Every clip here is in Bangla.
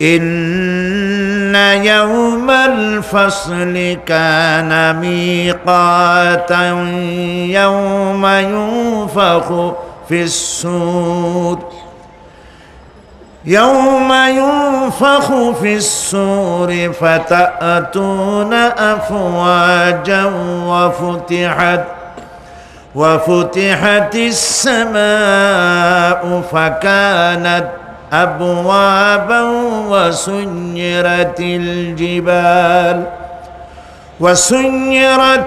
إن يوم الفصل كان ميقاتا يوم ينفخ في الصور فتأتون أفواجا وفتحت السماء فكانت أبوابا وسيرت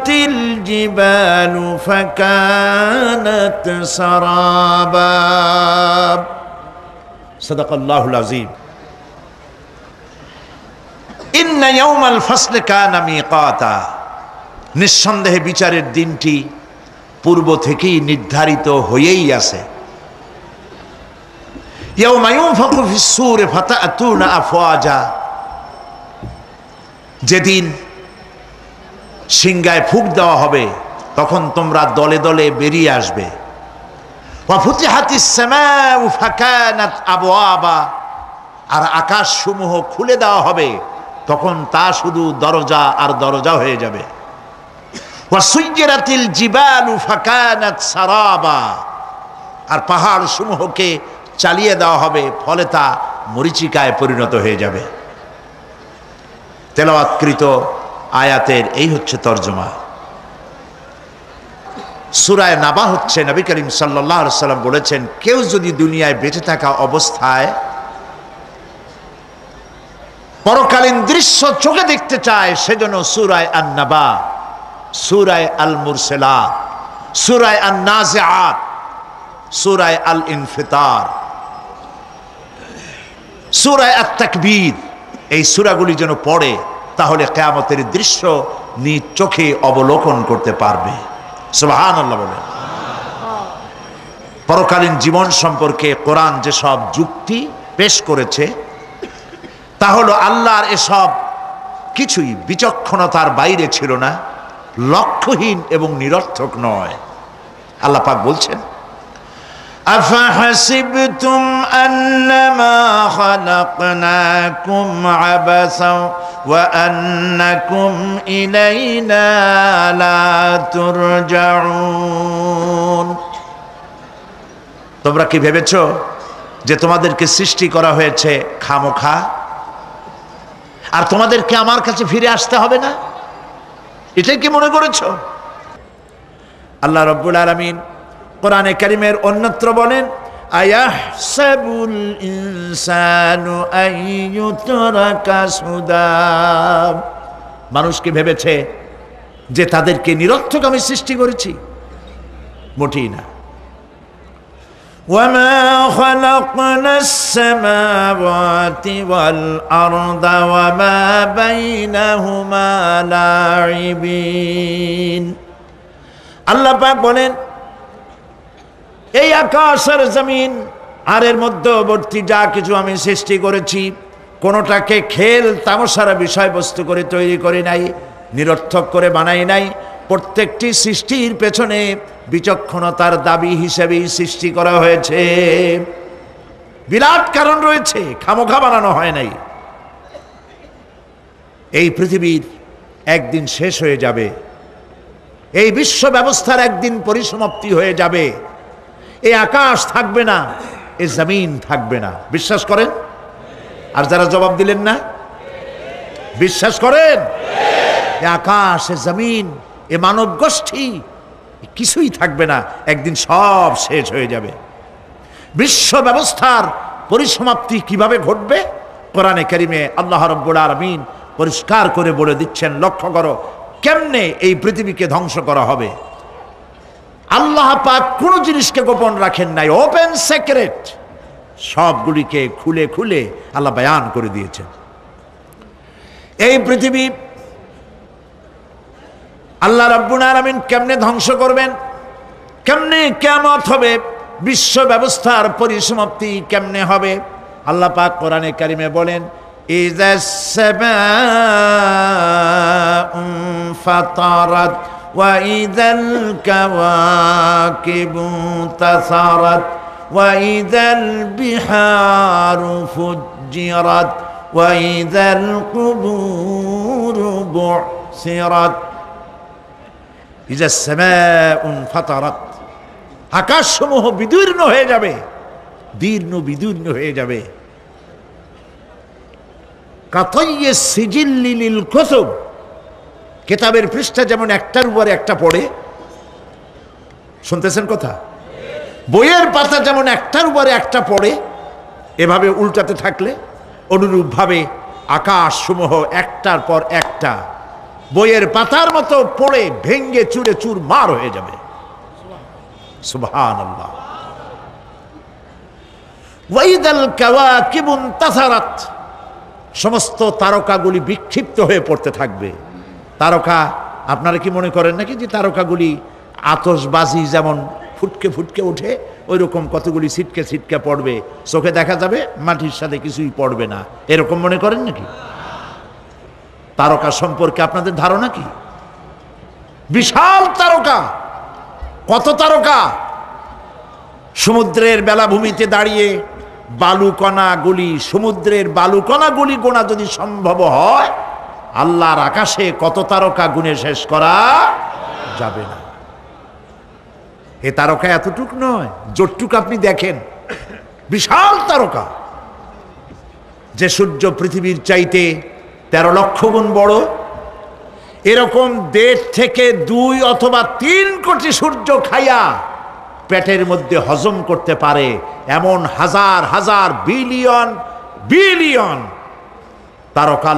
الجبال فكانت سرابا صدق الله العظيم إن يوم الفصل كان ميقاتا নিঃসন্দেহে বিচারের দিনটি পূর্ব থেকেই নির্ধারিত হয়েই আছে। ইয়াউমা ইউনফাখু ফিস-সূরি ফাতা'তুনা আফওয়াজা, যেদিন সিংহায় ফুঁক দেওয়া হবে তখন তোমরা দলে দলে বেরিয়ে আসবে। ওয়া ফুতিহাতিস সামাউ ফাকানাত আবওয়াবা, আর আকাশসমূহ খুলে দেওয়া হবে তখন তা শুধু দরজা আর দরজা হয়ে যাবে। ওয়া সুয়্যিরাতিল জিবালু ফাকানাত সারাবা, আর পাহাড় সমূহকে চালিয়ে দেওয়া হবে ফলে তা মরীচিকায় পরিণত হয়ে যাবে। তেলাওয়াতকৃত আয়াতের এই হচ্ছে তরজমা। সূরা নাবা হচ্ছে, নবী করিম সাল্লাল্লাহু আলাইহি ওয়াসাল্লাম বলেছেন, কেউ যদি দুনিয়ায় বেঁচে থাকা অবস্থায় পরকালীন দৃশ্য চোখে দেখতে চায় সেজন্য সূরা আন-নাবা, সূরা আল-মুরসালাত, সূরা আন-নাজিআত, সূরা আল-ইনফিতার, সূরা আত-তাকবীর, এই সূরাগুলি যেন পড়ে, তাহলে কিয়ামতের দৃশ্য নিজ চোখে অবলোকন করতে পারবে। সুবহানাল্লাহ বলেন। পরকালীন জীবন সম্পর্কে কোরআন যেসব যুক্তি পেশ করেছে তা হলো আল্লাহর এসব কিছুই বিচক্ষণতার বাইরে ছিল না, লক্ষ্যহীন এবং নিরর্থক নয়। আল্লাহ পাক বলছেন, أفحسبتم أنما خلقناكم عبثا وأنكم إلينا لا ترجعون, তোমরা কি ভেবেছো যে তোমাদেরকে সৃষ্টি করা হয়েছে খামোখা আর তোমাদেরকে আমার কাছে ফিরে আসতে হবে না? এটাই কি মনে করেছো? আল্লাহ রাব্বুল আলামিন কোরআনে কারীমের অন্যত্র বলেন, আয়াহসাবুল ইনসানু আইয়ুতরাকা সুদা, মানুষ কি ভেবেছে যে তাদেরকে নিরর্থক আমি সৃষ্টি করেছি? মোটেই না। ওয়ামা খালাকনাস সামাওয়াতি ওয়াল আরদা ওয়ামা বাইনাহুমা লাঈবিন, আল্লাহ পাক বলেন, এই আকাশ আর জমিন আর এর মধ্যবর্তী যা কিছু আমি সৃষ্টি করেছি কোনোটাকে খেল তামাশার বিষয়বস্তু করে তৈরি করে নাই, নিরর্থক করে বানাই নাই। প্রত্যেকটি সৃষ্টির পেছনে বিচক্ষণতার দাবি হিসেবেই সৃষ্টি করা হয়েছে, বিরাট কারণ রয়েছে, খামোখা বানানো হয় নাই। এই পৃথিবীর একদিন শেষ হয়ে যাবে, এই বিশ্ব ব্যবস্থার একদিন পরিসমাপ্তি হয়ে যাবে, এই আকাশ থাকবে না, এই জমিন থাকবে না। বিশ্বাস করেন? আর যারা জবাব দিলেন না, বিশ্বাস করেন? এই আকাশ, এ জমিন, এ মানব গোষ্ঠী কিছুই থাকবে না, একদিন সব শেষ হয়ে যাবে। বিশ্ব ব্যবস্থার পরিসমাপ্তি কিভাবে ঘটবে? কোরআনে কারীমে আল্লাহ রাব্বুল আলামিন পরিষ্কার করে বলে দিচ্ছেন। লক্ষ্য করো কেমনে এই পৃথিবীকে ধ্বংস করা হবে। আল্লাহ পাক কোন জিনিসকে গোপন রাখেন নাই, ওপেন সিক্রেট, সবগুলিকে খুলে খুলে আল্লাহ বয়ান করে দিয়েছেন। এই পৃথিবী আল্লাহ রাব্বুল আলামিন কেমনে ধ্বংস করবেন, কেমনে কিয়ামত হবে, বিশ্ব ব্যবস্থার পরিসমাপ্তি কেমনে হবে, আল্লাহ পাক কোরআনে কারীমে বলেন, ইযাস সামাউ ফাতারাত وإذا الكواكب انتثرت وإذا البحار فجرت ওয়াইদাল কুবুরু বুসিরাত ইযাস সামাউন ফাতারাত। আকাশসমূহ বিদীর্ণ হয়ে যাবে, বিদীর্ণ হয়ে যাবে। কাতাইয়িস সিজিল্লি লিল কুতুব, কিতাবের পৃষ্ঠা যেমন একটার উপরে একটা পড়ে, শুনতেছেন কথা? বইয়ের পাতা যেমন একটার উপরে একটা পড়ে, এভাবে উল্টাতে থাকলে অনুরূপভাবে আকাশসমূহ একটার পর একটা বইয়ের পাতার মতো পড়ে ভেঙ্গে চুরে চুরমার হয়ে যাবে। সুবহানাল্লাহ। ওয়াইদাল কাওয়াকিবু ইনতাসারাত, সমস্ত তারকাগুলি বিক্ষিপ্ত হয়ে পড়তে থাকবে। তারকা, আপনারা কি মনে করেন নাকি যে তারকাগুলি আতশবাজি যেমন ফুটকে ফুটকে ওঠে, ওই রকম কতগুলি ছিটকে ছিটকে পড়বে, চোখে দেখা যাবে, মাটির সাথে কিছুই পড়বে না, এরকম মনে করেন নাকি? তারকা সম্পর্কে আপনাদের ধারণা কি? বিশাল তারকা। কত তারকা! সমুদ্রের বেলাভূমিতে দাঁড়িয়ে বালুকণাগুলি, সমুদ্রের বালুকণাগুলি গোনা যদি সম্ভব হয়, আল্লাহর আকাশে কত তারকা গুণে শেষ করা যাবে না। এ তারকা এতটুক নয়, যতটুক আপনি দেখেন বিশাল তারকা, যে সূর্য পৃথিবীর চাইতে 13 লক্ষ গুণ বড়, এরকম 1.5 থেকে 2 অথবা 3 কোটি সূর্য খাইয়া পেটের মধ্যে হজম করতে পারে এমন হাজার হাজার বিলিয়ন বিলিয়ন তারকা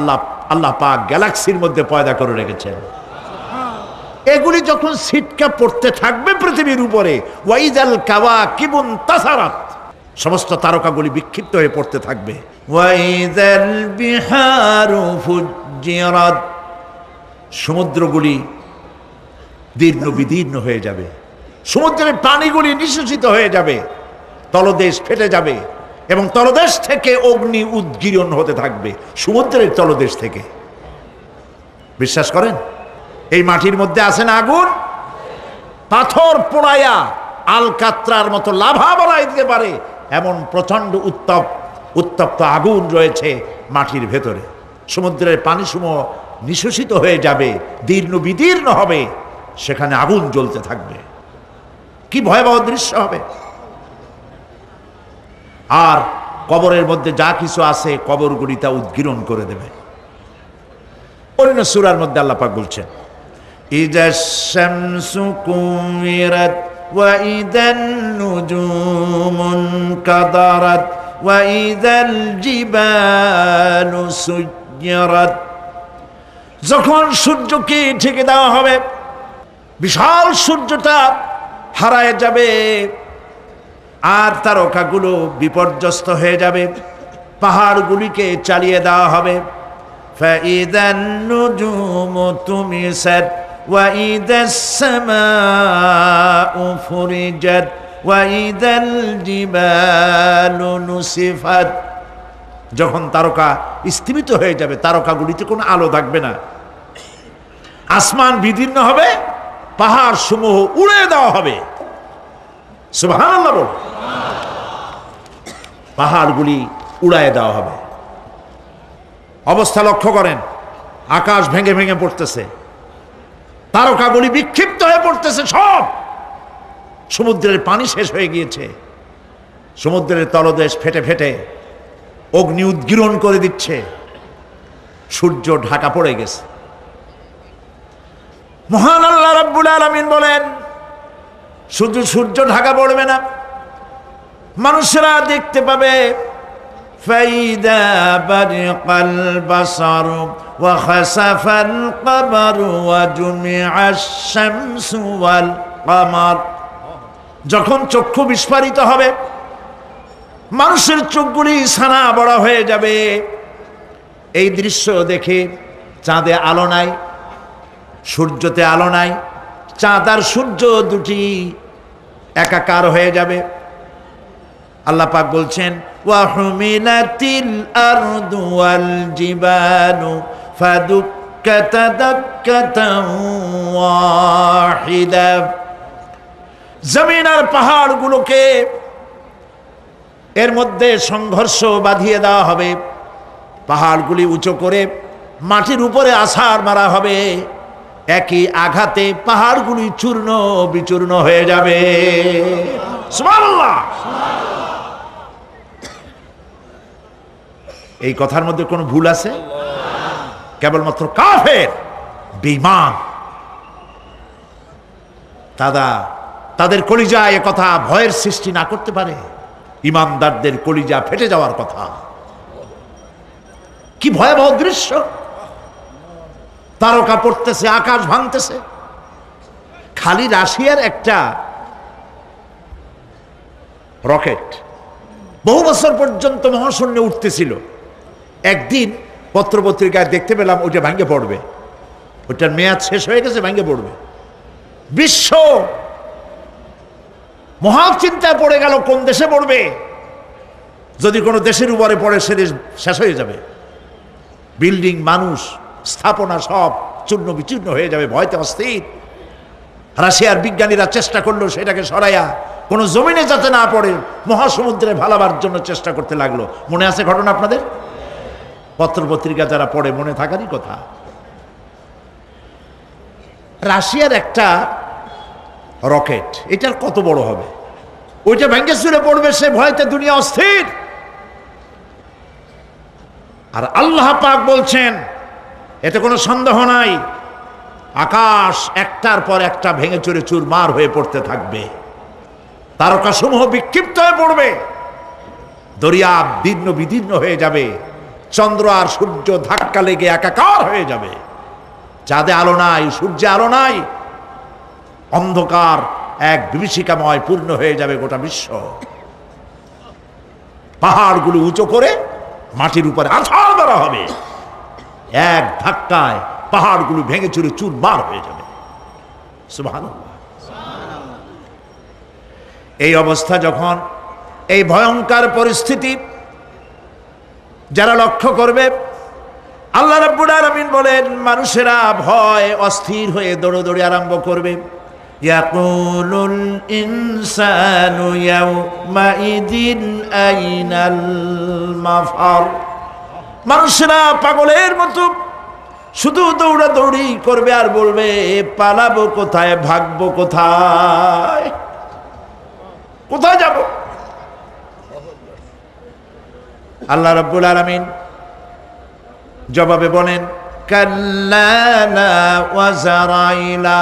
আল্লাহ পাক গ্যালাক্সির মধ্যে পয়দা করে রেখেছেন। এগুলি যখন ছিটকা পড়তে থাকবে পৃথিবীর উপরে, ওয়াইদাল কাওয়াকিবু ইনতাসারাত, সমস্ত তারকাগুলি বিক্ষিপ্ত হয়ে পড়তে থাকবে। ওয়াইদাল বিহারু ফুজ্জিরাত, সমুদ্রগুলি দীর্ণ বিদীর্ণ হয়ে যাবে, সমুদ্রের পানিগুলি নিঃশেষিত হয়ে যাবে, তলদেশ ফেটে যাবে এবং তলদেশ থেকে অগ্নি উদ্গীরণ হতে থাকবে, সমুদ্রের তলদেশ থেকে। বিশ্বাস করেন? এই মাটির মধ্যে আছে না আগুন, পাথর পোড়াইয়া আলকাত্রার মতো লাভা বানাই দিতে পারে এমন প্রচন্ড উত্তপ্ত আগুন রয়েছে মাটির ভেতরে। সমুদ্রের পানিসমূহ নিঃশেষিত হয়ে যাবে, দীর্ণ বিদীর্ণ হবে, সেখানে আগুন জ্বলতে থাকবে। কি ভয়াবহ দৃশ্য হবে! আর কবরের মধ্যে যা কিছু আছে কবরগুলি তা উদ্গীরণ করে দেবে। অন্য সূরার মধ্যে আল্লাহ পাক বলছেন, ইযাশ শামসু কুমিরাত ওয়া ইযান নুজুমুন কাদারাত ওয়া ইযাল জিবালু সুজ্জিরাত, যখন সূর্যকে ঢেকে দেওয়া হবে, বিশাল সূর্যটা হারায় যাবে, আর তারকাগুলো বিপর্যস্ত হয়ে যাবে, পাহাড়গুলিকে চালিয়ে দেওয়া হবে। ফাইদান নুজুমু তুমিসাত ওয়া ইদাস সামাউ ফুরিজাত ওয়া ইদাল জিবালু নুসিফাত, যখন তারকা স্থিমিত হয়ে যাবে, তারকাগুলিতে কোনো আলো থাকবে না, আসমান বিদীর্ণ হবে, পাহাড় সমূহ উড়ে দেওয়া হবে। সুবহানাল্লাহ বল। পাহাড়গুলি উড়ায় দেওয়া হবে। অবস্থা লক্ষ্য করেন, আকাশ ভেঙে ভেঙে পড়তেছে, তারকাগুলি বিক্ষিপ্ত হয়ে পড়তেছে, সব সমুদ্রের পানি শেষ হয়ে গিয়েছে, সমুদ্রের তলদেশ ফেটে ফেটে অগ্নি উদ্গীরণ করে দিচ্ছে, সূর্য ঢাকা পড়ে গেছে। মহান আল্লাহ রাব্বুল আলামিন বলেন, শুধু সূর্য ঢাকা পড়বে না, মানুষেরা দেখতে পাবে ফাইদা বারিকাল বাসারু ওয়া খাসাফাল কমারু ওয়া জুমিআশ শামসু ওয়াল কমার, যখন চক্ষু বিস্ফারিত হবে, মানুষের চোখগুলি ছানা বড়া হয়ে যাবে। এই দৃশ্য দেখে চাঁদে আলো নাই, সূর্যতে আলো নাই, চাঁদ আর সূর্য দুটি একাকার হয়ে যাবে। আল্লাহ পাক বলছেন, ওয়া হুমিলাতিল আরদু ওয়াল জিবালু ফাদুক্কাতা দাক্কাতান ওয়াহিদা, জমিন আর পাহাড়গুলোকে এর মধ্যে সংঘর্ষ বাঁধিয়ে দেওয়া হবে, পাহাড়গুলি উঁচু করে মাটির উপরে আছাড় মারা হবে, একই আঘাতে পাহাড়গুলি চূর্ণ বিচূর্ণ হয়ে যাবে। সুবহানাল্লাহ। এই কথার মধ্যে কোনো ভুল আছে? কেবলমাত্র কাফের বেঈমান তাদের কলিজায় এ কথা ভয়ের সৃষ্টি না করতে পারে? ইমানদারদের কলিজা ফেটে যাওয়ার কথা। কি ভয়াবহ দৃশ্য! তারকা পড়তেছে, আকাশ ভাঙতেছে। খালি রাশিয়ার একটা রকেট বহু বছর পর্যন্ত মহাশূন্যে উঠতেছিল। একদিন পত্রপত্রিকায় দেখতে পেলাম ওইটা ভাঙে পড়বে, ওইটার মেয়াদ শেষ হয়ে গেছে, ভাঙে পড়বে। বিশ্ব মহাচিন্তায় পড়ে গেল, কোন দেশে পড়বে? যদি কোনো দেশের উপরে পড়ে সে দেশ শেষ হয়ে যাবে। বিল্ডিং, মানুষ, স্থাপনা সব চূর্ণ বিচূর্ণ হয়ে যাবে। ভয়তে অস্থির। রাশিয়ার বিজ্ঞানীরা চেষ্টা করলো সেটাকে সরাইয়া কোনো জমিনে যাতে না পড়ে মহাসমুদ্রে ভালাবার জন্য চেষ্টা করতে লাগলো। মনে আছে ঘটনা আপনাদের? পত্রপত্রিকা যারা পড়ে মনে থাকারই কথা। রাশিয়ার একটা রকেট, এটার কত বড় হবে? ওইটা ভেঙে চুরে পড়বে, সে ভয়তে দুনিয়া অস্থির। আর আল্লাহ পাক বলছেন, এতে কোনো সন্দেহ নাই, আকাশ একটার পর একটা ভেঙে চুরে চুরমার হয়ে পড়তে থাকবে, তারকাসমূহ বিক্ষিপ্ত হয়ে পড়বে, দরিয়া দীর্ণ বিদীর্ণ হয়ে যাবে, চন্দ্র আর সূর্য ধাক্কা লেগে একাকার হয়ে যাবে, চাঁদে আলো নাই, সূর্যে আলো নাই, অন্ধকার এক বিভীষিকাময় পূর্ণ হয়ে যাবে গোটা বিশ্ব। পাহাড়গুলো উঁচু করে মাটির উপরে আছাড় মারা হবে, এক ধাক্কায় পাহাড়গুলো ভেঙে চুরে চুরমার হয়ে যাবে। সুবহানাল্লাহ। এই অবস্থা যখন, এই ভয়ঙ্কর পরিস্থিতি যারা লক্ষ্য করবে, আল্লাহ রাব্বুল আলামিন বলেন মানুষেরা ভয় অস্থির হয়ে দৌড়দৌড়ি আরম্ভ করবে। ইয়াকুলুল ইনসানু ইয়াউমাইদিন আইনাল মাফার। মানুষেরা পাগলের মতো শুধু দৌড়াদৌড়ি করবে আর বলবে পালাবো কোথায়, ভাগবো কোথায়, কোথায় যাব? আল্লাহ রাব্বুল আলামিন জবাবে বলেন কাল্লা লা ওয়াজারাইলা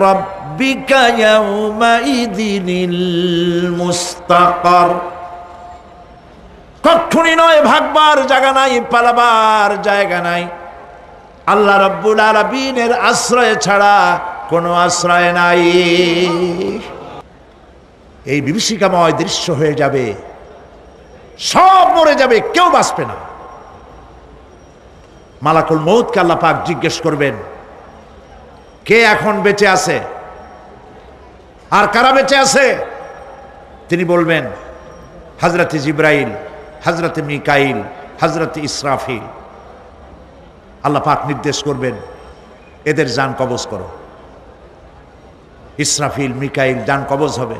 রাব্বিকা ইয়াউমাইদিনিল মুস্তাকার। কখনই নয়, ভাগবার জায়গা নাই, পালাবার জায়গা নাই। আল্লাহ রাব্বুল আলামিনের আশ্রয় ছাড়া কোনো আশ্রয় নাই। এই বিভীষিকাময় দৃশ্য হয়ে যাবে, সব মরে যাবে, কেউ বাঁচবে না। মালাকুল মউতকে আল্লাহ পাক জিজ্ঞেস করবেন, কে এখন বেঁচে আছে আর কারা বেঁচে আছে? তিনি বলবেন হযরতে জিবরাইল, হযরতে মিকাইল, হযরতে ইসরাফিল। আল্লাহ পাক নির্দেশ করবেন এদের জান কবজ করো। ইসরাফিল, মিকাইল জান কবজ হবে।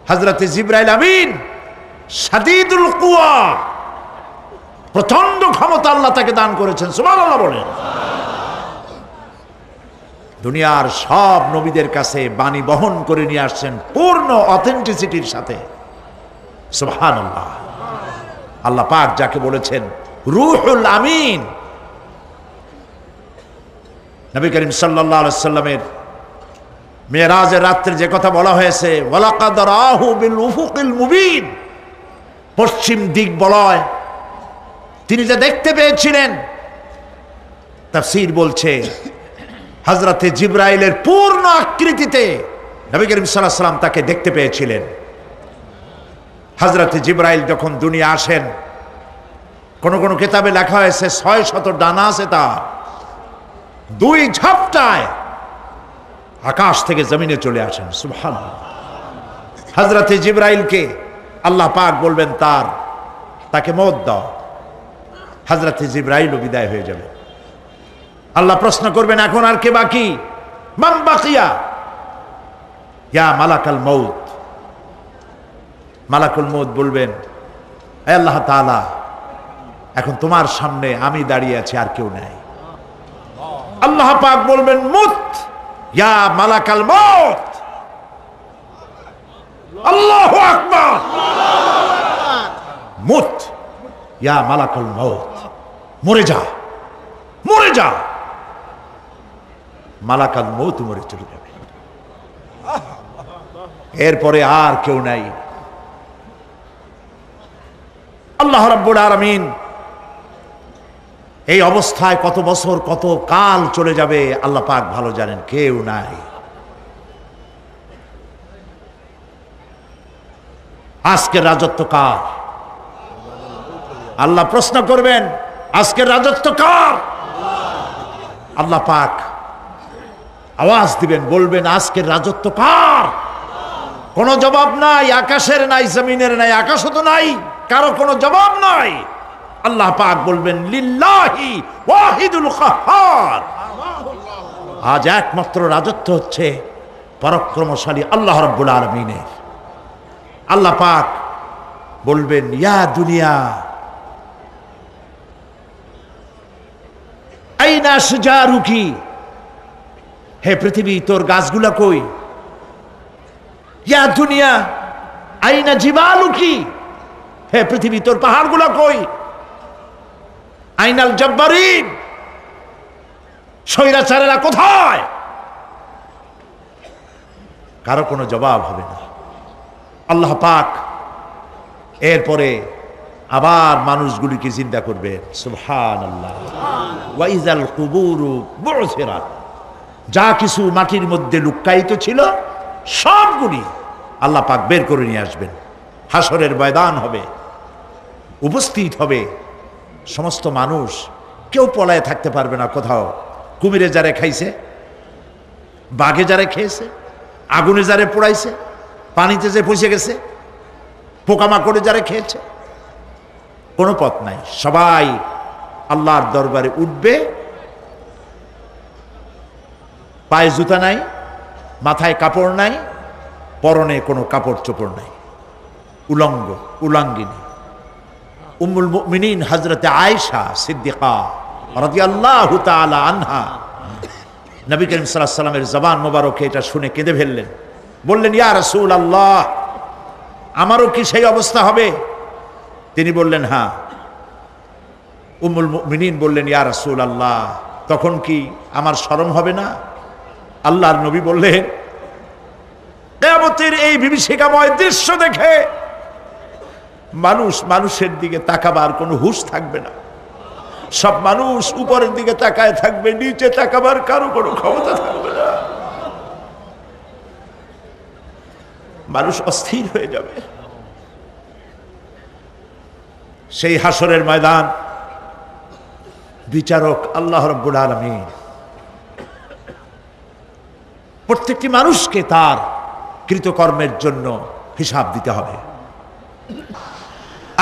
হযরতে জিবরাইল আমিন শাদীদুল কুওয়া, প্রচন্ড ক্ষমতা আল্লাহ তাকে দান করেছেন। সুবহানাল্লাহ বলেন। দুনিয়ার সব নবীদের কাছে বাণী বহন করে নিয়ে আসছেন পূর্ণ অথেন্টিসিটির সাথে। সুবহানাল্লাহ। আল্লাহ পাক যাকে বলেছেন রূহুল আমিন। নবী করিম সাল্লাল্লাহু আলাইহি সাল্লামের মেরাজের রাত্রে যে কথা বলা হয়েছে, ওয়ালাকাদ রাহু বিল উফুকিল মুবিন, পশ্চিম দিক বলয় তিনি যা দেখতে পেয়েছিলেন, তাফসীর বলছে হযরতে জিবরাইলের পূর্ণ আকৃতিতে নবী করিম সাল্লাল্লাহু আলাইহি সাল্লাম তাকে দেখতে পেয়েছিলেন। হযরতে জিবরাইল যখন দুনিয়া আসেন, কোন কোন কিতাবে লেখা হয়েছে 600 ডানা আছে তার, দুই ঝাপটায় আকাশ থেকে জমিনে চলে আসেন। সুবহানাল্লাহ। হযরতে জিবরাইলকে আল্লাহ পাক বলবেন তাকে মওত দাও। হযরতে জিবরাইলও বিদায় হয়ে যাবে। আল্লাহ প্রশ্ন করবেন এখন আর কে বাকি? মান বাকিয়া ইয়া মালাকাল মউত। মালাকুল মউত বলবেন হে আল্লাহ তাআলা, এখন তোমার সামনে আমি দাঁড়িয়ে আছি, আর কেউ নাই। আল্লাহ পাক বলবেন মুত ইয়া মালাকাল মউত। আল্লাহু আকবার। মুত ইয়া মালাকাল মউত, মরে যা, মরে যা। মালাকাল মউত মরে চলে যাবে, এরপরে আর কেউ নাই। আল্লাহ রাব্বুল আলামিন এই অবস্থায় কত বছর কত কাল চলে যাবে আল্লাহ পাক ভালো জানেন, কেউ নাই। আজকের রাজত্ব কার? আল্লাহ প্রশ্ন করবেন, আজকের রাজত্ব কার? আল্লাহ পাক আওয়াজ দিবেন, বলবেন আজকের রাজত্ব কার? কোনো জবাব নাই, আকাশের নাই, জমিনের নাই, আকাশও তো নাই, কারো কোনো জবাব নাই। আল্লাহ পাক বলবেন লিল্লাহি ওয়াহিদুল কাহ্হার। আজ একমাত্র রাজত্ব হচ্ছে পরাক্রমশালী আল্লাহ রাব্বুল আলামিনের। আল্লাহ পাক বলবেন ইয়া দুনিয়া আইনা শুজারুকি, হে পৃথিবী তোর গাছগুলা কই? ইয়া দুনিয়া আইনা জিবালুকি, হে পৃথিবী তোর পাহাড়গুলা কই? আইনাল জব্বারিন, স্বৈরাচারেরা কোথায়? কারো কোনো জবাব হবে না। আল্লাহ পাক এরপরে আবার মানুষগুলিকে চিন্তা করবেন, সুবহানাল্লাহ। ওয়া ইযাল কুবুরু বু'থিরাত, যা কিছু মাটির মধ্যে লুক্কায়িত ছিল সবগুলি আল্লাহ পাক বের করে নিয়ে আসবেন। হাসরের ময়দান হবে, উপস্থিত হবে সমস্ত মানুষ, কেউ পলায় থাকতে পারবে না কোথাও। কুমিরে যারে খাইছে, বাঘে যারে খেয়েছে, আগুনে যারে পোড়াইছে, পানিতে যে পচে গেছে, পোকামাকড়ে যারে খেয়েছে, কোনো পথ নাই। সবাই আল্লাহর দরবারে উঠবে, পায়ে জুতা নাই, মাথায় কাপড় নাই, পরনে কোনো কাপড় চোপড় নাই, উলঙ্গ উলাঙ্গিনী। উম্মুল মুমিনিন হযরতে আয়েশা সিদ্দিকা রাদিয়াল্লাহু তাআলা আনহা নবী করিম সাল্লাল্লাহু আলাইহি ওয়াসাল্লামের জবান মোবারকে এটা শুনে কেঁদে ফেললেন। বললেন ইয়া রাসূলুল্লাহ, আমারও কি সেই অবস্থা হবে? তিনি বললেন হ্যাঁ। উম্মুল মুমিনিন বললেন ইয়া রাসূলুল্লাহ, তখন কি আমার শরম হবে না? আল্লাহর নবী বললেন কিয়ামতের এই বিভীষিকাময় দৃশ্য দেখে মানুষ মানুষের দিকে তাকাবার কোনো হুঁশ থাকবে না। সব মানুষ উপরের দিকে তাকায় থাকবে, নিচে তাকাবার কারো কোনো ক্ষমতা থাকবে না। মানুষ অস্থির হয়ে যাবে। সেই হাসরের ময়দান, বিচারক আল্লাহ রাব্বুল আলামিন প্রত্যেকটি মানুষকে তার কৃতকর্মের জন্য হিসাব দিতে হবে।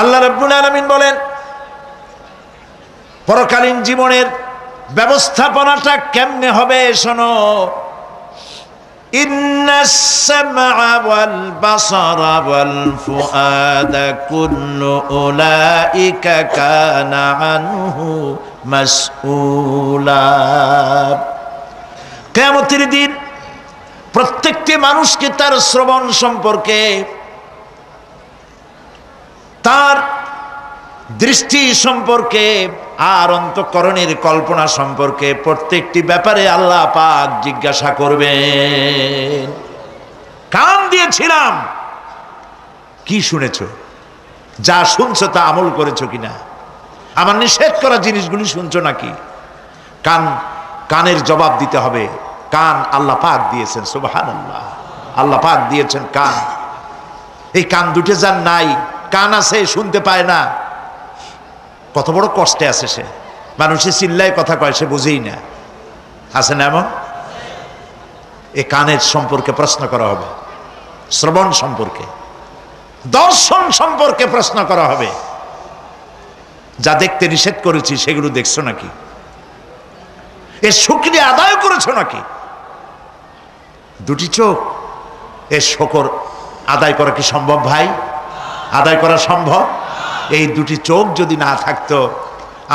আল্লাহ রাব্বুল আলামিন বলেন পরকালীন জীবনের ব্যবস্থাপনাটা কেমনে হবে শোনো। ইন্নাস সামআ ওয়াল বাসারা ওয়াল ফুআদা কুল্লু উলাইকা কানা আনহু মাসউলা। কিয়ামতের দিন প্রত্যেকটি মানুষকে তার শ্রবণ সম্পর্কে, তার দৃষ্টি সম্পর্কে, আর অন্তঃকরণের কল্পনা সম্পর্কে প্রত্যেকটি ব্যাপারে আল্লাহ পাক জিজ্ঞাসা করবেন। কান দিয়েছিলাম, কি শুনেছো? যা শুনছো তা আমল করেছো কিনা? আমার নিষেধ করা জিনিসগুলি শুনছো নাকি? কানের জবাব দিতে হবে। কান আল্লাহ পাক দিয়েছেন, সুবহানাল্লাহ। আল্লাহ পাক দিয়েছেন কান। এই কান দুটে যার নাই, কান আছে শুনতে পায় না, কত বড় কষ্টে আছে সে। মানুষে চিল্লায় কথা কয়, সে বুঝেই না। আছে না এমন? এই কানের সম্পর্কে প্রশ্ন করা হবে, শ্রবণ সম্পর্কে, দর্শন সম্পর্কে প্রশ্ন করা হবে। যা দেখতে নিষেধ করেছি সেগুলো দেখছো নাকি? এর শুকরিয়া আদায় করেছো নাকি? দুটি চোখ, এর শুকর আদায় করা কি সম্ভব ভাই? আদায় করা সম্ভব? এই দুটি চোখ যদি না থাকতো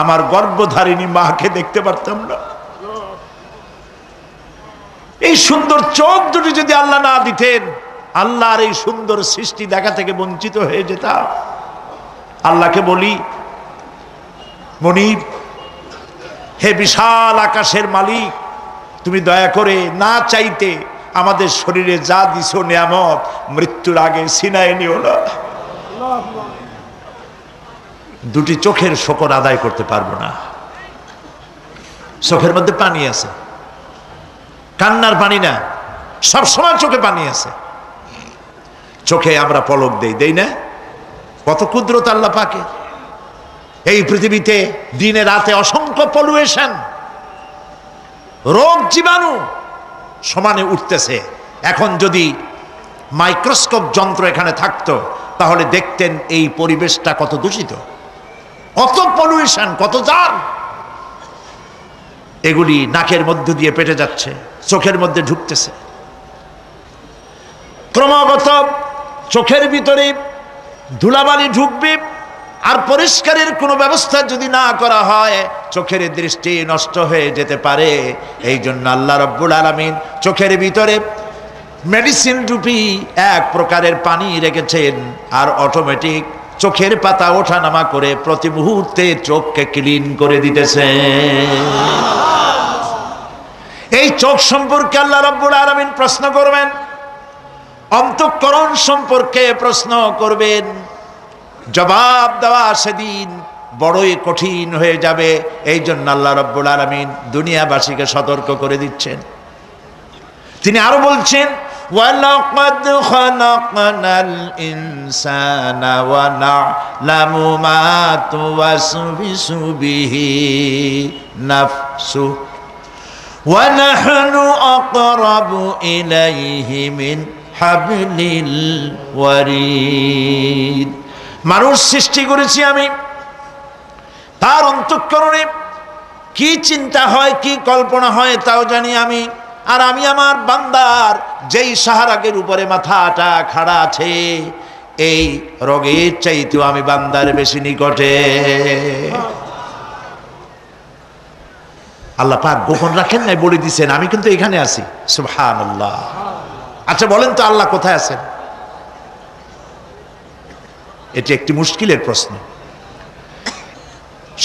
আমার গর্ভধারিণী মাকে দেখতে পারতাম না। এই সুন্দর চোখ দুটি যদি আল্লাহ না দিতেন, আল্লাহর এই সুন্দর সৃষ্টি দেখা থেকে বঞ্চিত হয়ে যেতাম। আল্লাহকে বলি, মনিব, হে বিশাল আকাশের মালিক, তুমি দয়া করে না চাইতে আমাদের শরীরে যা দিছো নিয়ামত, মৃত্যুর আগে ছিনায় নিও না। দুটি চোখের শকর আদায় করতে পারবো না। চোখের মধ্যে পানি আছে, কান্নার পানি না, সবসময় চোখে পানি আছে। চোখে আমরা পলক দেই না? কত কুদরত আল্লাহ পাকে। এই পৃথিবীতে দিনে রাতে অসংখ্য পলুয়েশন, রোগ জীবাণু সমানে উঠতেছে। এখন যদি মাইক্রোস্কোপ যন্ত্র এখানে থাকতো তাহলে দেখতেন এই পরিবেশটা কত দূষিত, কত পলুয়েশন, কত জার। এগুলি নাকের মধ্য দিয়ে পেটে যাচ্ছে, চোখের মধ্যে ঢুকতেছে। ক্রমাগত চোখের ভিতরে ধুলাবালি ঢুকবে, আর পরিষ্কারের কোনো ব্যবস্থা যদি না করা হয় চোখের দৃষ্টি নষ্ট হয়ে যেতে পারে। এই জন্য আল্লাহ রাব্বুল আলামিন চোখের ভিতরে মেডিসিন রূপী এক প্রকারের পানি রেখেছেন, আর অটোমেটিক চোখের পাতা ওঠানামা করে প্রতি মুহূর্তে চোখকে ক্লিন করে দিতেছে। এই চোখ সম্পর্কে আল্লাহ রাব্বুল আলামিন প্রশ্ন করবেন, অন্তঃকরণ সম্পর্কে প্রশ্ন করবেন। জবাব দেওয়া সেদিন বড়ই কঠিন হয়ে যাবে। এই জন্য আল্লাহ রাব্বুল আলামিন দুনিয়াবাসীকে সতর্ক করে দিচ্ছেন। তিনি আরো বলছেন, ওয়ালাকাদ খালাকনাল ইনসানা ওয়া না'লামু মা তুওয়াসবিসু বিহি নাফসু ওয়া নাহনু আকরাবু ইলাইহি মিন হাবলিল ওয়ারিদ। মানুষ সৃষ্টি করেছি আমি, তার অন্তঃকরণে কি চিন্তা হয়, কি কল্পনা হয় তাও জানি আমি। আর আমি আমার বান্দার যেই সাহারাগের উপরে মাথাটা খাড়া আছে, এই রোগের চাইতেও আমি বান্দার বেশি নিকটে। আল্লাহ পাক গোপন রাখেন নাই, বলে দিচ্ছেন আমি কিন্তু এখানে আছি। সুবহানাল্লাহ। আচ্ছা বলেন তো আল্লাহ কোথায় আছেন? এটি একটি মুশকিলের প্রশ্ন।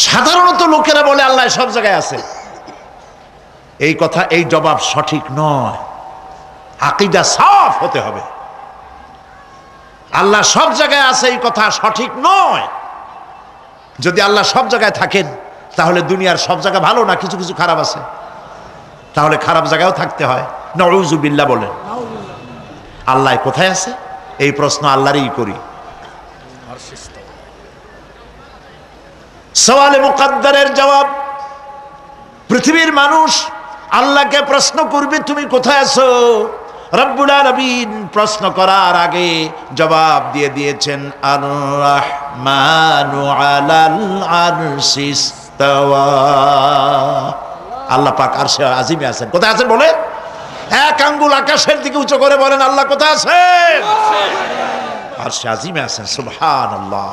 সাধারণত লোকেরা বলে আল্লাহ সব জায়গায় আছে। এই কথা, এই জবাব সঠিক নয়। আকীদা সাফ হতে হবে। আল্লাহ সব জায়গায় আছে এই কথা সঠিক নয়। যদি আল্লাহ সব জায়গায় থাকেন তাহলে দুনিয়ার সব জায়গা ভালো না, কিছু কিছু খারাপ আছে। তাহলে খারাপ জায়গায়ও থাকতে হয়। নাউযুবিল্লাহ বলেন। আল্লাহ কোথায় আছে এই প্রশ্ন আল্লাহরই করি। সওয়ালে মুকদ্দারের জবাব, পৃথিবীর মানুষ আল্লাহকে প্রশ্ন করবে তুমি কোথায় আছো। রব্বুল আলামিন প্রশ্ন করার আগে জবাব দিয়ে দিয়েছেন, আর রাহমানু আলাল আরশি ইস্তাওয়া। আল্লাহ পাক আরশে আজিমে আছেন। কোথায় আছেন বলে? এক আঙ্গুল আকাশের দিকে উঁচু করে বলেন আল্লাহ কোথায় আছেন? আরশে আজিমে আছেন। সুবহানাল্লাহ।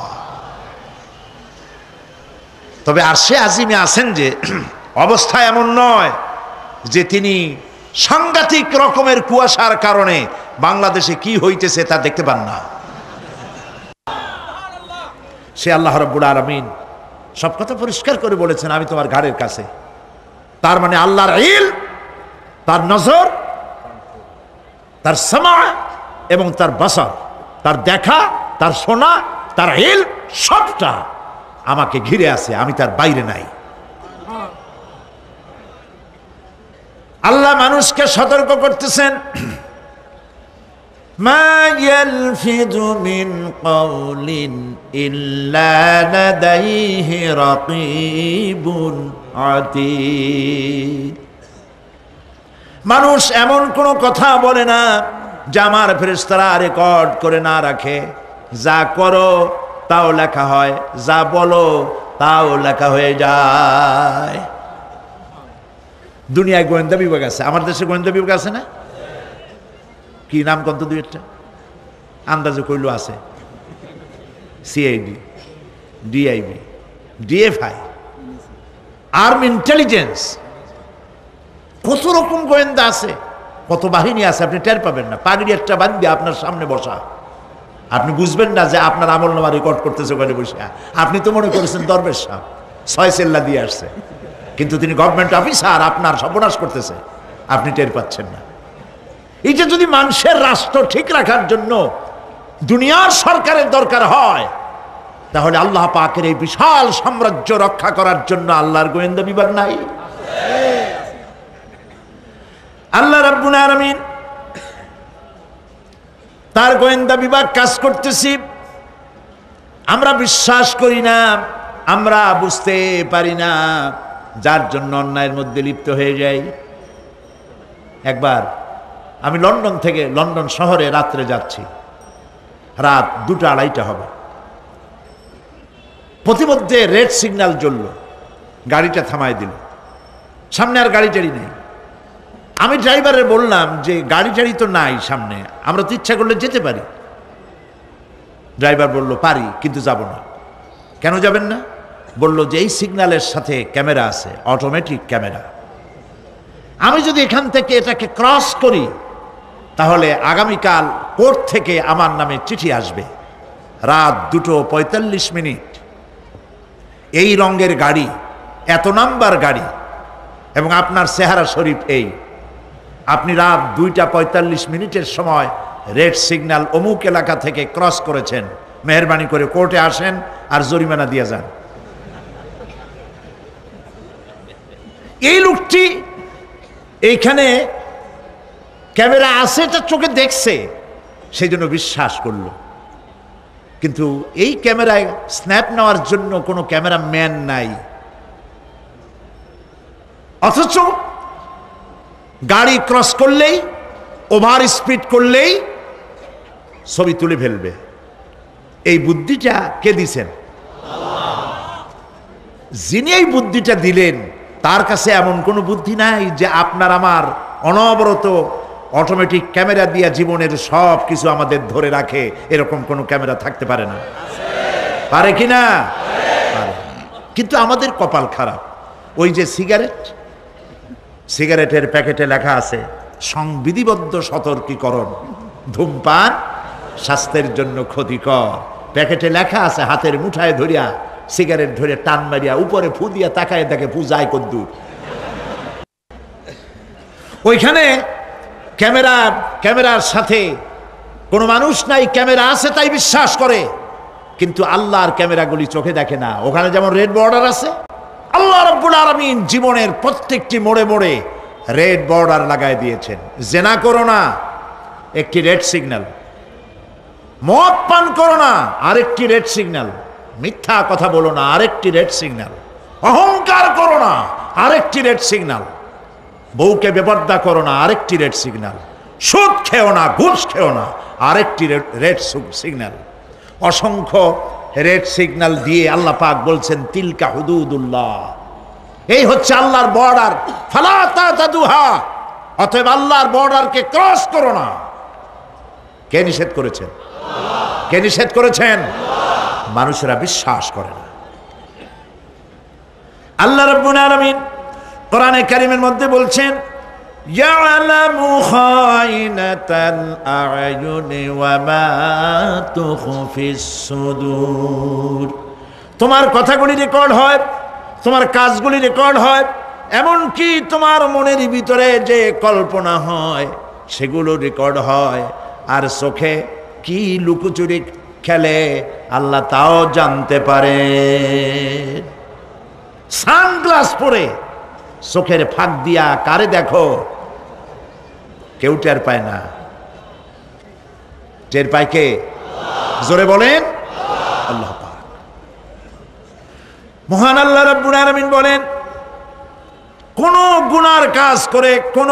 তবে আরশে আজিমে আছেন যে অবস্থা এমন নয় যে তিনি সাংঘাতিক রকমের কুয়াশার কারণে বাংলাদেশে কি হইতেছে তা দেখতে পান না। সে আল্লাহ রাব্বুল আলামিন সব কথা পরিষ্কার করে বলেছেন, আমি তোমার ঘাড়ের কাছে। তার মানে আল্লাহর ইলম, তার নজর, তার সামা এবং তার বাসার, তার দেখা, তার শোনা, তার ইলম সবটা আমাকে ঘিরে আছে, আমি তার বাইরে নাই। আল্লাহ মানুষকে সতর্ক করতেছেন, মা ইয়ালফিযু মিন কাওলিন ইল্লা লাদাইহি রাকীবুন আতীদ। মানুষ এমন কোনো কথা বলে না যা আমার ফেরেশতারা রেকর্ড করে না রাখে। যা করো তাও লেখা হয়, যা বলো তাও লেখা হয়ে যায়। দুনিয়ায় গোয়েন্দা বিভাগ আছে, আমার দেশে গোয়েন্দা বিভাগ আছে না? কি নাম কত দুই একটা আন্দাজে কইল আছে। CID, DIB, DFI, army intelligence, কত রকম গোয়েন্দা আছে, কত বাহিনী আছে, আপনি টের পাবেন না। পাগড়ি একটা বান্ধি আপনার সামনে বসা, আপনি বুঝবেন না যে আপনার আমলনামা রেকর্ড করতেছে ওখানে বসে। আপনি তো মনে করেছেন দরবেশ সাহেব 6 সেল্লা দিয়ে আসছে, কিন্তু তিনি গভর্নমেন্ট অফিসার, আপনার সর্বনাশ করতেছে, আপনি টের পাচ্ছেন না। এটা যদি মানুষের রাষ্ট্র ঠিক রাখার জন্য দুনিয়ার সরকারের দরকার হয়, তাহলে আল্লাহ পাকের এই বিশাল সাম্রাজ্য রক্ষা করার জন্য আল্লাহর গোয়েন্দা বিভাগ নাই? আল্লাহ রাব্বুল আলামিন তার গোয়েন্দা বিভাগ কাজ করতেছি, আমরা বিশ্বাস করি না, আমরা বুঝতে পারি না, যার জন্য অন্যায়ের মধ্যে লিপ্ত হয়ে যাই। একবার আমি লন্ডন শহরে রাত্রে যাচ্ছি, রাত 2টা-2:30 হবে। প্রতিমধ্যে রেড সিগন্যাল জ্বলল, গাড়িটা থামায় দিল, সামনে আর গাড়ি টাড়ি নেই। আমি ড্রাইভারে বললাম যে গাড়ি টাড়ি তো নাই সামনে, আমরা তো ইচ্ছা করলে যেতে পারি। ড্রাইভার বলল পারি, কিন্তু যাব না। কেন যাবেন না? বলল যে এই সিগন্যালের সাথে ক্যামেরা আছে, অটোমেটিক ক্যামেরা। আমি যদি এখান থেকে এটাকে ক্রস করি, তাহলে আগামীকাল কোর্ট থেকে আমার নামে চিঠি আসবে। রাত 2:45, এই রঙের গাড়ি, এত নাম্বার গাড়ি, এবং আপনার চেহারা শরীফ এই, আপনি রাত 2:45 সময় রেড সিগন্যাল অমুক এলাকা থেকে ক্রস করেছেন, মেহরবানি করে কোর্টে আসেন আর জরিমানা দিয়ে যান। এই লোকটি এইখানে ক্যামেরা আছে, এটা চোখে দেখছে, সেই জন্য বিশ্বাস করলো। কিন্তু এই ক্যামেরায় স্ন্যাপ নেওয়ার জন্য কোনো ক্যামেরাম্যান নাই, অথচ গাড়ি ক্রস করলেই, ওভার স্পিড করলেই ছবি তুলে ফেলবে। এই বুদ্ধিটা কে দিছেন? যিনি এই বুদ্ধিটা দিলেন, তার কাছে এমন কোনো বুদ্ধি নাই যে আপনার আমার অনবরত অটোমেটিক ক্যামেরা দিয়ে জীবনের সব কিছু আমাদের ধরে রাখে, এরকম কোনো ক্যামেরা থাকতে পারে না? পারে কি না? পারে। কিন্তু আমাদের কপাল খারাপ। ওই যে সিগারেটের প্যাকেটে লেখা আছে সংবিধিবদ্ধ সতর্কীকরণ, ধূমপান স্বাস্থ্যের জন্য ক্ষতিকর। প্যাকেটে লেখা আছে, হাতের মুঠায় ধরিয়া সিগারেট ধরে টান মারিয়া উপরে ফু দিয়া তাকায় দেখে ফু যায় কদ্দুর। ওইখানে ক্যামেরার সাথে কোনো মানুষ নাই, ক্যামেরা আছে তাই বিশ্বাস করে, কিন্তু আল্লাহর ক্যামেরাগুলি চোখে দেখে না। ওখানে যেমন রেড বর্ডার আছে, আল্লাহ রাব্বুল আলামিন জীবনের প্রত্যেকটি মোড়ে মোড়ে রেড বর্ডার লাগাই দিয়েছেন। জেনা করো না, একটি রেড সিগন্যাল। মদ পান করো না, আরেকটি রেড সিগন্যাল। মিথ্যা কথা বলো না, আরেকটি রেড সিগন্যাল। অহংকার করো না, আরেকটি রেড সিগন্যাল। বউকে বেপর্দা করো না, আরেকটি রেড সিগন্যাল। সুদ খেও না, ঘুষ খেও না, আরেকটি রেড সিগন্যাল। অসংখ্য রেড সিগন্যাল দিয়ে আল্লাহ পাক বলছেন তিলকা হুদুদুল্লাহ, এই হচ্ছে আল্লাহর বর্ডার, ফালা তাতাদুহা, অতএব আল্লাহর বর্ডারকে ক্রস করো না। কে নিষেধ করেছেন? কে নিষেধ করেছেন? মানুষেরা বিশ্বাস করে না। আল্লাহ রাব্বুল আলামিন কোরআনে কারীমের মধ্যে বলছেন ইয়ালামু খায়িনাতাল আ'য়ুনি ওয়া মা তুখফিস সুদূর। তোমার কথাগুলি রেকর্ড হয়, তোমার কাজগুলি রেকর্ড হয়, এমনকি তোমার মনের ভিতরে যে কল্পনা হয় সেগুলো রেকর্ড হয়। আর চোখে কি লুকোচুরি খেলে আল্লাহ তাও জানতে পারে। সানগ্লাস পরে চোখের ফাঁক দিয়া কারে দেখো, কেউ টের পায় না। টের পায় কে? জোরে বলেন আল্লাহ পাক। মহান আল্লাহ রাব্বুল আলামিন বলেন, কোন গুনার কাজ করে, কোন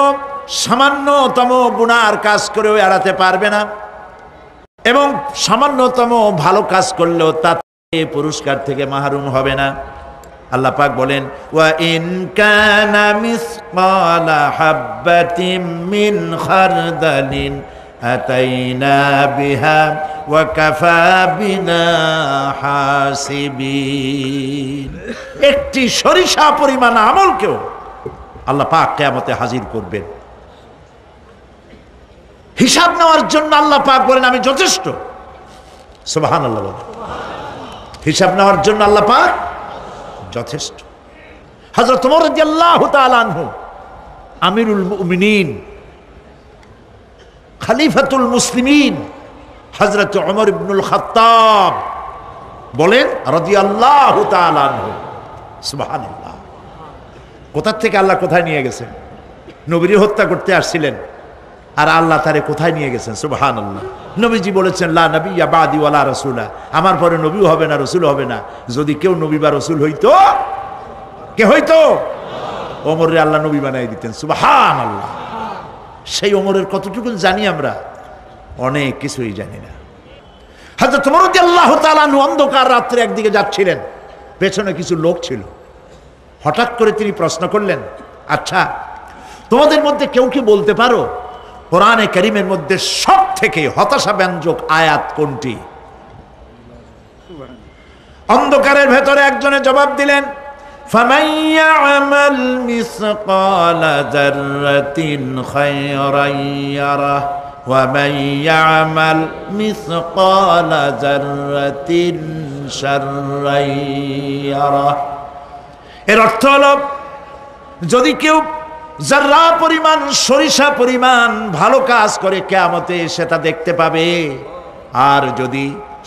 সামান্যতম গুনার কাজ করেও এড়াতে পারবে না, এবং সামান্যতম ভালো কাজ করলেও তাতে পুরস্কার থেকে মাহরুম হবে না। আল্লাহ পাক বলেন ওয়া ইন কানা মিসকালা হাববাতিন মিন খারদালিন আতাইনা বিহা ওয়া কাফা বিনা হাসিবিন। একটি সরিষা পরিমাণ আমলকেও আল্লাহ পাক কিয়ামতে হাজির করবেন। হিসাব নেওয়ার জন্য আল্লাহ পাক বলেন আমি যথেষ্ট। সুবহানাল্লাহ বলেন। হিসাব নেওয়ার জন্য আল্লাহ পাক যথেষ্ট। হযরত ওমর রাদিয়াল্লাহু তাআলা আনহু আমিরুল মুমিনিন, খলিফাতুল মুসলিমিন হযরত ওমর ইবনুল খাত্তাব বলেন রাদিয়াল্লাহু তাআলা আনহু, সুবহানাল্লাহ। কোথা থেকে আল্লাহ কোথায় নিয়ে গেছেন? নবীর হত্যা করতে আসছিলেন, আর আল্লাহ তারে কোথায় নিয়ে গেছেন? সুবহানাল্লাহ। নবীজি বলেছেন লা নবিয়্যা বাদি ওয়ালা রাসূলা, আমার পরে নবীও হবে না, রাসূল হবে না। যদি কেউ নবী বা রাসূল হইতো, কে হইতো? ওমরে আল্লাহ নবী বানাই দিতেন। সুবহানাল্লাহ। সেই ওমরের কতটুকু জানি আমরা? অনেক কিছুই জানি না। হযরত ওমর রাদিয়াল্লাহু তাআলা আনহু অন্ধকার রাত্রে একদিকে যাচ্ছিলেন, পেছনে কিছু লোক ছিল। হঠাৎ করে তিনি প্রশ্ন করলেন, আচ্ছা তোমাদের মধ্যে কেউ কি বলতে পারো কোরআনে কারীমের মধ্যে সবথেকে হতাশাব্যঞ্জক আয়াত কোনটি? অন্ধকারের ভেতরে একজনে জবাব দিলেন, ফামান ইয়ামাল মিসকালা যাররাতিন খায়রান ইয়ারাহ ওয়া মান ইয়ামাল মিসকালা যাররাতিন শাররান ইয়ারাহ। এর অর্থ হলো, যদি কেউ যারা পরিমাণ সরিষা পরিমাণ ভালো কাজ করে কিয়ামতে সেটা দেখতে পাবে, আর যদি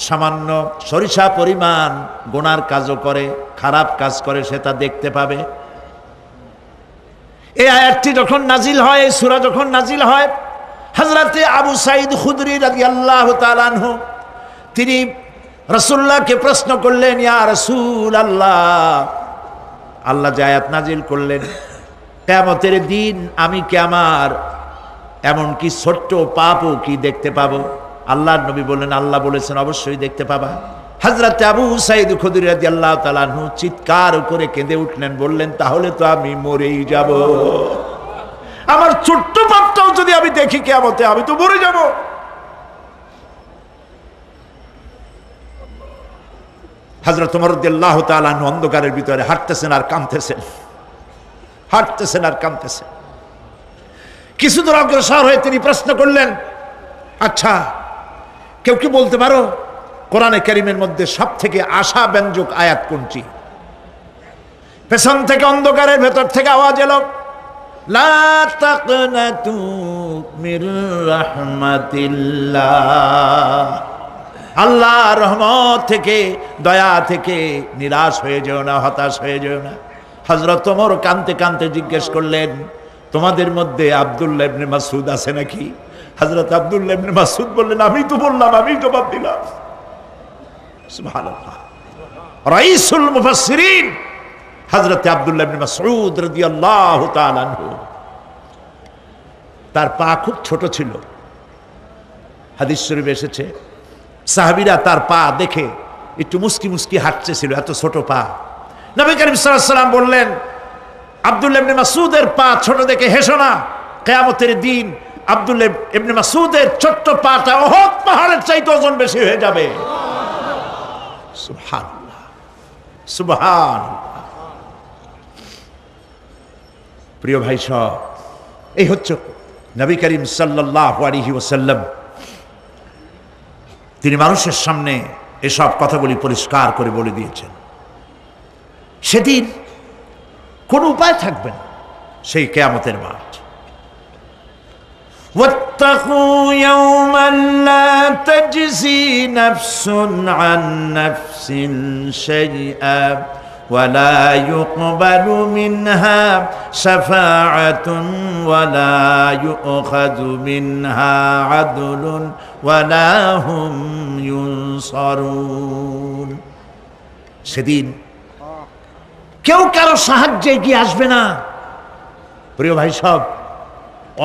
সামান্য সরিষা পরিমাণ গুনার কাজও করে, খারাপ কাজ করে, সেটা দেখতে পাবে। এই আয়াতটি যখন নাজিল হয়, এই সূরা যখন নাজিল হয়, হযরতে আবু সাঈদ খুদরি রাদিয়াল্লাহু তাআলা আনহু তিনি রাসূলুল্লাহকে প্রশ্ন করলেন, ইয়া রাসূলুল্লাহ, আল্লাহ যে আয়াত নাজিল করলেন কিয়ামতের দিন আমি কি আমার এমনকি ছোট্ট পাপও কি দেখতে পাবো? আল্লাহর নবী বললেন, আল্লাহ বলেছেন অবশ্যই দেখতে পাবা। হযরত আবু সাঈদ খুদরি রাদিয়াল্লাহু তাআলা আনহু চিৎকার করে কেঁদে উঠলেন, বললেন তাহলে তো আমি মরেই যাব। আমার ছোট্ট পাপটাও যদি আমি দেখি কিয়ামতে, আমি তো মরে যাব। হযরত ওমর রাদিয়াল্লাহু তাআলা আনহু অন্ধকারের ভিতরে হাঁটতেছেন আর কাঁদতেছেন, হাঁটতেছেন আর কাঁদতেছেন। কিছু দূর অগ্রসর হয়ে তিনি প্রশ্ন করলেন, আচ্ছা কেউ কি বলতে পারো কোরআনে কারীমের মধ্যে সবথেকে আশাব্যঞ্জক আয়াত কোনটি? পেছন থেকে অন্ধকারের ভেতর থেকে আওয়াজ এলো, লা তাকনাতু মির রাহমাতিল্লাহ, আল্লাহর রহমত থেকে, দয়া থেকে নিরাশ হয়ে যেও না, হতাশ হয়ে যেও না। হযরত ওমর কাঁদতে কাঁদতে জিজ্ঞেস করলেন, তোমাদের মধ্যে আব্দুল্লাহ ইবনে মাসউদ আছে নাকি? হযরত আব্দুল্লাহ ইবনে মাসউদ বললেন, আমি তো বললাম, আমি জবাব দিলাম। সুবহানাল্লাহ। রাইসুল মুফাসসিরিন হযরত আব্দুল্লাহ ইবনে মাসউদ রাদিয়াল্লাহু তাআলা আনহু, তার পা খুব ছোট ছিল। হাদিস শরীফে এসেছে সাহাবীরা তার পা দেখে একটু মুস্কি মুস্কি হাঁটতেছিল, এত ছোট পা। নবী করিম সাল্লাল্লাহু আলাইহি ওয়াসাল্লাম বললেন, আব্দুল্লাহ ইবনে মাসউদের পা ছোট দেখে হেসো না। কিয়ামতের দিন আব্দুল্লাহ ইবনে মাসউদের ছোট্ট পাটা উহুদ পাহাড়ের চাইতে ওজন বেশি হয়ে যাবে। সুবহানাল্লাহ, সুবহানাল্লাহ। প্রিয় ভাই সব, এই হচ্ছে নবী করিম সাল্লাল্লাহু আলাইহি ওয়াসাল্লাম। তিনি মানুষের সামনে এসব কথাগুলি পরিষ্কার করে বলে দিয়েছেন। সেদিন কোন উপায় থাকবে না, সেই কিয়ামতের মাঠ। ওয়াত্তাকু ইয়াওমান লা তাজজি নাফসুন আন নাফসিন শাইআ ওয়ালা ইউকবালু মিনহা শাফাআতুন ওয়ালা ইউখাযু মিনহা আদলুন ওয়ালা হুম ইউনসারুন। সেদিন কেউ কারো সাহায্যে এগিয়ে আসবে না। প্রিয় ভাই সব,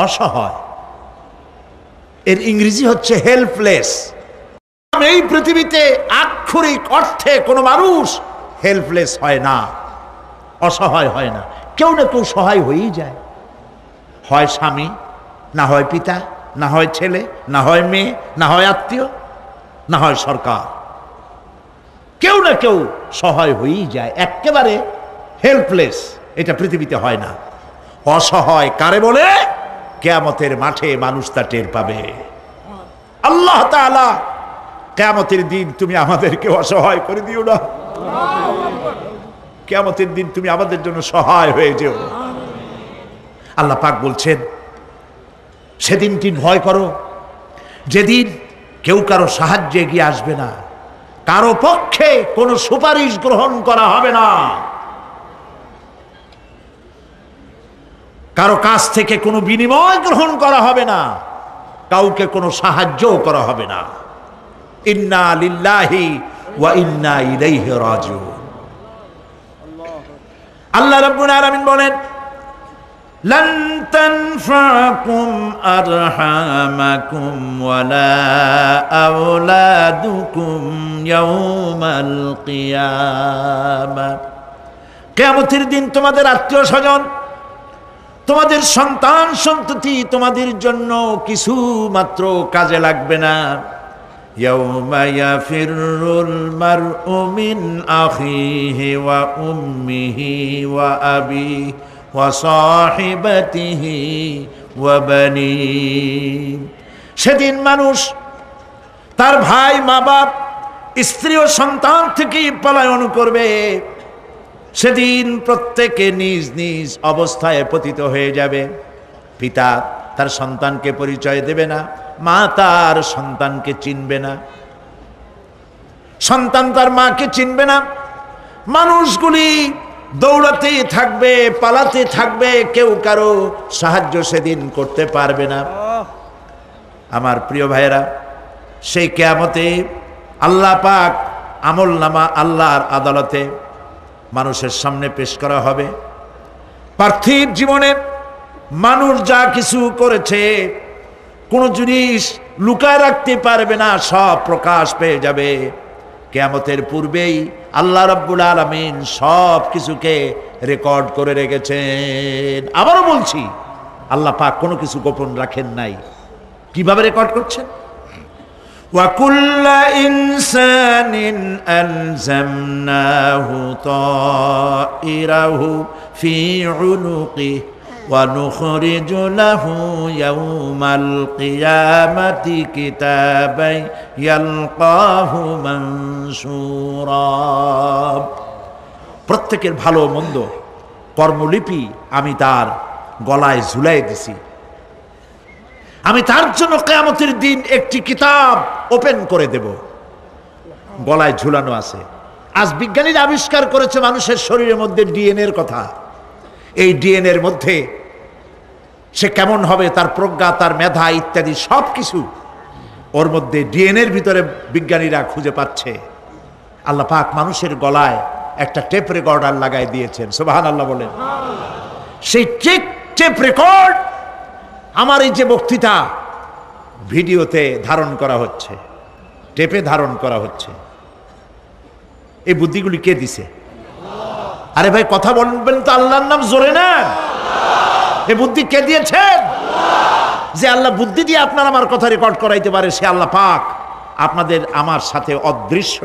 অসহায়, এর ইংরেজি হচ্ছে হেল্পলেস। এই পৃথিবীতে আক্ষরিক অর্থে কোনো মানুষ হেল্পলেস হয় না, অসহায় হয় না। কেউ না কেউ সহায় হয়েই যায়, হয় স্বামী, না হয় পিতা, না হয় ছেলে, না হয় মেয়ে, না হয় আত্মীয়। না হয় সরকার, কেউ না কেউ সহায় হয়েই যায়। একেবারে হেল্পলেস এটা পৃথিবীতে হয় না। অসহায় কারে বলে? কিয়ামতের মাঠে মানুষ তা টের পাবে। আল্লাহ তাআলা কিয়ামতের দিন তুমি আমাদেরকে অসহায় করে দিও না, কিয়ামতের দিন তুমি আমাদের জন্য সহায় হয়ে যেও। আল্লাহ পাক বলছেন সেদিনটি ভয় করো যেদিন কেউ কারো সাহায্যে এগিয়ে আসবে না, কারো পক্ষে কোনো সুপারিশ গ্রহণ করা হবে না, কারো কাছ থেকে কোনো বিনিময় গ্রহণ করা হবে না, কাউকে কোনো সাহায্যও করা হবে না। ইন্না লিল্লাহি ওয়া ইন্না ইলাইহি রাজিউন। আল্লাহ রাব্বুল আলামিন বলেন লান তানফাকুম আরহামাকুম ওয়ালা আওলাদুকুম ইয়াউমাল কিয়ামা। কিয়ামতের দিন তোমাদের আত্মীয় স্বজন, তোমাদের সন্তান সন্ততি তোমাদের জন্য কিছু মাত্র কাজে লাগবে না। ইয়াউমা ইয়াফিরুল মারউ মিন আখিহি ওয়া উম্মিহি ওয়া আবিহি ওয়া সাহিবাতিহি ওয়া বানিহি। সেদিন মানুষ তার ভাই, মা বাপ, স্ত্রী ও সন্তান থেকে পলায়ন করবে। সেদিন প্রত্যেকে নিজ নিজ অবস্থায় পতিত হয়ে যাবে। পিতা তার সন্তানকে পরিচয় দেবে না, মা তার সন্তানকে চিনবে না, সন্তান তার মাকে চিনবে না। মানুষগুলি দৌড়াতে থাকবে, পালাতে থাকবে, কেউ কারো সাহায্য সেদিন করতে পারবে না। আমার প্রিয় ভাইয়েরা, সেই কিয়ামতে আল্লাহ পাক আমলনামা আল্লাহর আদালতে মানুষের সামনে পেশ করা হবে। পার্থিব জীবনে মানুষ যা কিছু করেছে কোনো জিনিস লুকায় রাখতে পারবে না, সব প্রকাশ পেয়ে যাবে। কিয়ামতের পূর্বেই আল্লাহ রাব্বুল আলামিন সব কিছুকে রেকর্ড করে রেখেছেন। আবারও বলছি, আল্লাহ পাক কোনো কিছু গোপন রাখেন নাই। কিভাবে রেকর্ড করছেন? وَكُلَّ إِنسَانٍ أَلْزَمْنَاهُ طَائِرَهُ فِي عُنُقِهِ وَنُخْرِجُ لَهُ يَوْمَ الْقِيَامَةِ كِتَابًا يَلْقَاهُ مَنشُورًا। প্রত্যেকের ভালো মন্দ কর্মলিপি আমি তার গলায় ঝুলাই দিছি। আমি তার জন্য কিয়ামতের দিন একটি কিতাব ওপেন করে দেব, গলায় ঝুলানো আছে। আজ বিজ্ঞানীরা আবিষ্কার করেছে মানুষের শরীরের মধ্যে ডিএনএর কথা। এই ডিএনএর মধ্যে সে কেমন হবে, তার প্রজ্ঞা, তার মেধা ইত্যাদি সব কিছু ওর মধ্যে ডিএনএর ভিতরে বিজ্ঞানীরা খুঁজে পাচ্ছে। আল্লাহ পাক মানুষের গলায় একটা টেপ রেকর্ডার লাগাই দিয়েছেন। সুবহানাল্লাহ বলেন। সেই টেপ রেকর্ড আমার এই যে বক্তৃতা ভিডিওতে ধারণ করা হচ্ছে, টেপে ধারণ করা হচ্ছে, এই বুদ্ধিগুলি কে দিছে? আরে ভাই কথা বলবেন তো, আল্লাহর নাম জোরে না। এই বুদ্ধি কে দিয়েছেন? যে আল্লাহ বুদ্ধি দিয়ে আপনার আমার কথা রেকর্ড করাইতে পারে, সে আল্লাহ পাক আপনাদের আমার সাথে অদৃশ্য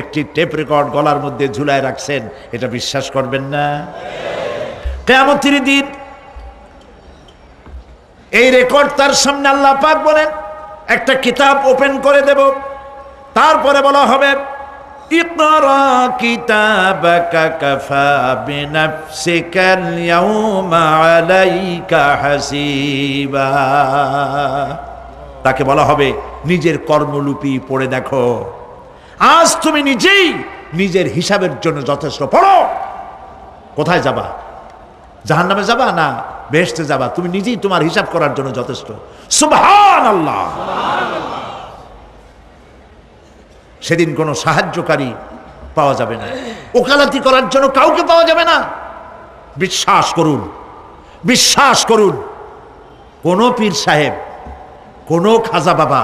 একটি টেপ রেকর্ড গলার মধ্যে ঝুলায় রাখছেন। এটা বিশ্বাস করবেন না? কিয়ামতের দিন এই রেকর্ড তার সামনে আল্লাহ পাক বলেন একটা কিতাব ওপেন করে দেব। তারপরে বলা হবে ইকরা কিতাবাকা কাফা বিনাফসিকাল ইয়াউমা আলাইকা হাসিবা। তাকে বলা হবে নিজের কর্মলিপি পড়ে দেখো, আজ তুমি নিজেই নিজের হিসাবের জন্য যথেষ্ট। পড়ো, কোথায় যাবা? জাহান্নামে যাবা না বেহেশতে যাবা? তুমি নিজেই তোমার হিসাব করার জন্য যথেষ্ট। সুবহানাল্লাহ। সেদিন কোনো সাহায্যকারী পাওয়া যাবে না, ওকালতি করার জন্য কাউকে পাওয়া যাবে না। বিশ্বাস করুন, বিশ্বাস করুন, কোন পীর সাহেব, কোন খাজা বাবা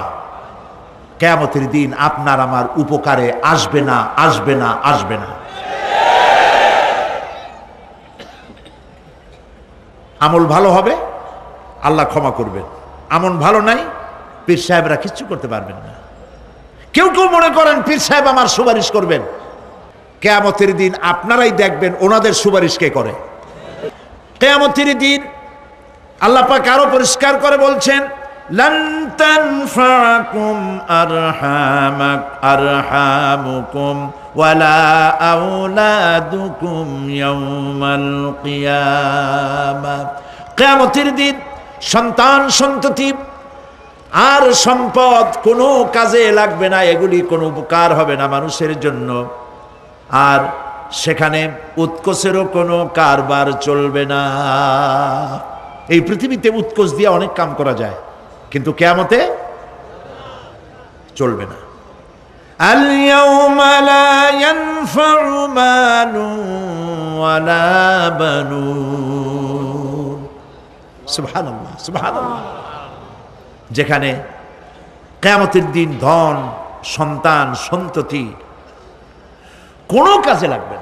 কিয়ামতের দিন আপনার আমার উপকারে আসবে না, আসবে না, আসবে না। আমল ভালো হবে, আল্লাহ ক্ষমা করবেন। আমল ভালো নাই, পীর সাহেবরা কিচ্ছু করতে পারবেন না। কেউ কেউ মনে করেন পীর সাহেব আমার সুপারিশ করবেন, কিয়ামতের দিন আপনারাই দেখবেন ওনাদের সুপারিশ কে করে। কিয়ামতের দিন আল্লাহ পাক আরো পরিষ্কার করে বলছেন, লান তানফাকুম আরহামুকুম ওয়ালা আওলাদুকুম ইয়াউমাল কিয়ামা। কিয়ামতের দিন সন্তান সন্ততি আর সম্পদ কোনো কাজে লাগবে না, এগুলি কোনো উপকার হবে না মানুষের জন্য। আর সেখানে উৎকোচেরও কোনো কারবার চলবে না। এই পৃথিবীতে উৎকোচ দিয়ে অনেক কাম করা যায়, কিন্তু কিয়ামতে চলবে না। আল ইয়াউমা লা ইয়ানফাউ মালুন ওয়ালা বানুন। সুবহানাল্লাহ, সুবহানাল্লাহ। যেখানে কিয়ামতের দিন ধন, সন্তান, সন্ততি কোনো কাজে লাগবে না।